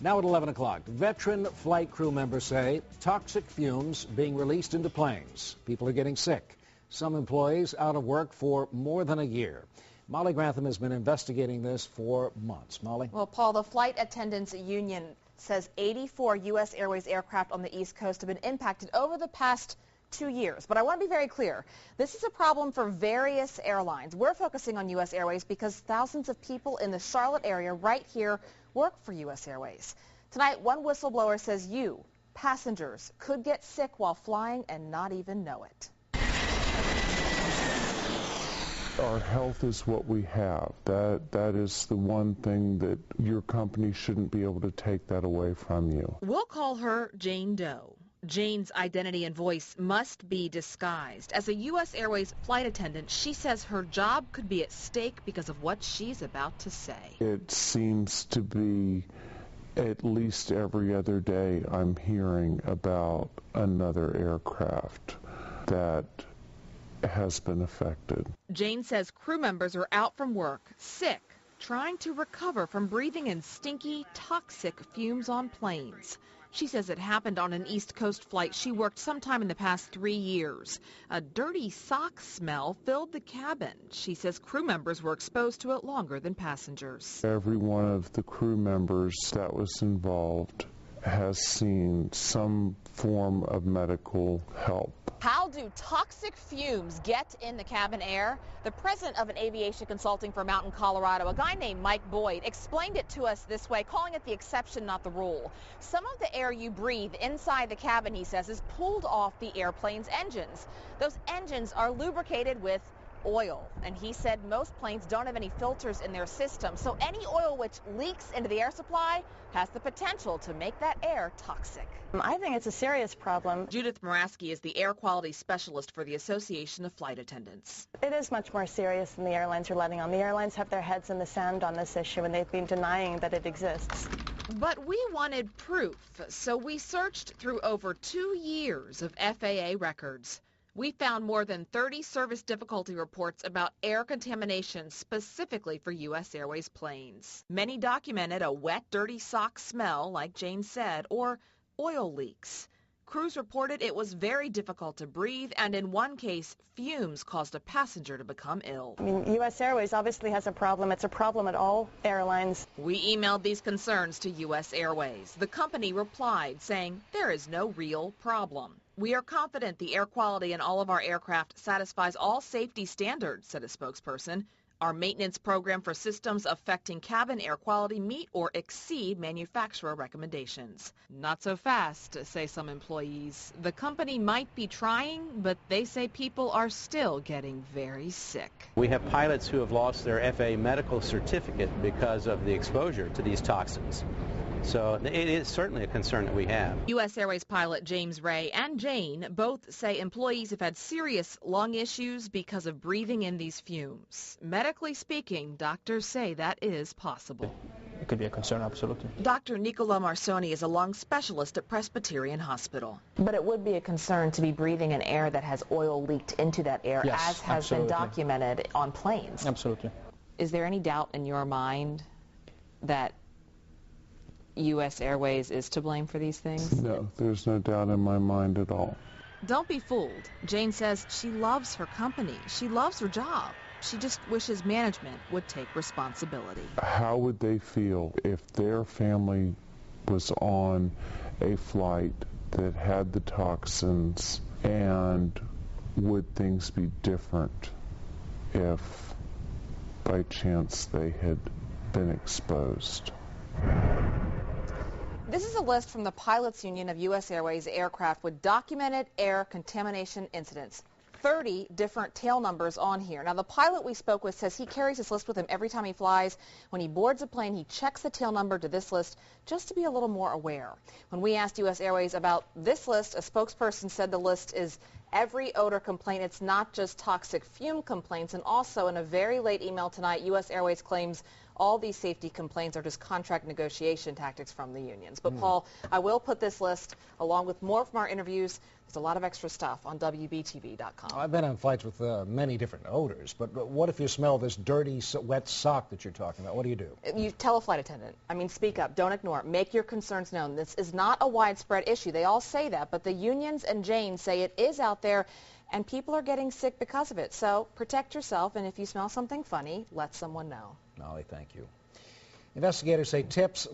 Now at 11 o'clock, veteran flight crew members say toxic fumes being released into planes. People are getting sick. Some employees out of work for more than a year. Molly Grantham has been investigating this for months. Molly? Well, Paul, the Flight Attendants Union says 84 U.S. Airways aircraft on the East Coast have been impacted over the past 2 years. But I want to be very clear. This is a problem for various airlines. We're focusing on U.S. Airways because thousands of people in the Charlotte area right here work for U.S. Airways. Tonight, one whistleblower says you, passengers, could get sick while flying and not even know it. Our health is what we have. That is the one thing that your company shouldn't be able to take that away from you. We'll call her Jane Doe. Jane's identity and voice must be disguised. As a U.S. Airways flight attendant, she says her job could be at stake because of what she's about to say. It seems to be at least every other day I'm hearing about another aircraft that has been affected. Jane says crew members are out from work, sick, trying to recover from breathing in stinky, toxic fumes on planes. She says it happened on an East Coast flight she worked sometime in the past 3 years. A dirty sock smell filled the cabin. She says crew members were exposed to it longer than passengers. Every one of the crew members that was involved has seen some form of medical help. How do toxic fumes get in the cabin air? The president of an aviation consulting firm out in Colorado, a guy named Mike Boyd, explained it to us this way, calling it the exception, not the rule. Some of the air you breathe inside the cabin, he says, is pulled off the airplane's engines. Those engines are lubricated with oil, and he said most planes don't have any filters in their system, so any oil which leaks into the air supply has the potential to make that air toxic. I think it's a serious problem. Judith Moraski is the air quality specialist for the Association of Flight Attendants. It is much more serious than the airlines are letting on. The airlines have their heads in the sand on this issue, and they've been denying that it exists. But we wanted proof, so we searched through over 2 years of FAA records. We found more than 30 service difficulty reports about air contamination specifically for U.S. Airways planes. Many documented a wet, dirty sock smell, like Jane said, or oil leaks. Crews reported it was very difficult to breathe, and in one case, fumes caused a passenger to become ill. I mean, U.S. Airways obviously has a problem. It's a problem at all airlines. We emailed these concerns to U.S. Airways. The company replied, saying there is no real problem. We are confident the air quality in all of our aircraft satisfies all safety standards, said a spokesperson. Our maintenance program for systems affecting cabin air quality meet or exceed manufacturer recommendations. Not so fast, say some employees. The company might be trying, but they say people are still getting very sick. We have pilots who have lost their FAA medical certificate because of the exposure to these toxins. So it is certainly a concern that we have. U.S. Airways pilot James Ray and Jane both say employees have had serious lung issues because of breathing in these fumes. Medically speaking, doctors say that is possible. It could be a concern, absolutely. Dr. Nicola Marsoni is a lung specialist at Presbyterian Hospital. But it would be a concern to be breathing in air that has oil leaked into that air, yes, as has been documented on planes. Absolutely. Is there any doubt in your mind that U.S. Airways is to blame for these things? No, there's no doubt in my mind at all. Don't be fooled. Jane says she loves her company. She loves her job. She just wishes management would take responsibility. How would they feel if their family was on a flight that had the toxins, and would things be different if by chance they had been exposed? This is a list from the Pilots Union of U.S. Airways aircraft with documented air contamination incidents. 30 different tail numbers on here. Now, the pilot we spoke with says he carries this list with him every time he flies. When he boards a plane, he checks the tail number to this list just to be a little more aware. When we asked U.S. Airways about this list, a spokesperson said the list is every odor complaint. It's not just toxic fume complaints. And also, in a very late email tonight, U.S. Airways claims all these safety complaints are just contract negotiation tactics from the unions. But, Paul, I will put this list, along with more from our interviews. There's a lot of extra stuff on WBTV.com. I've been on flights with many different odors, but what if you smell this dirty, wet sock that you're talking about? What do you do? You tell a flight attendant. I mean, speak up. Don't ignore it. Make your concerns known. This is not a widespread issue. They all say that, but the unions and Jane say it is out there, and people are getting sick because of it. So protect yourself, and if you smell something funny, let someone know. Molly, thank you. Investigators say tips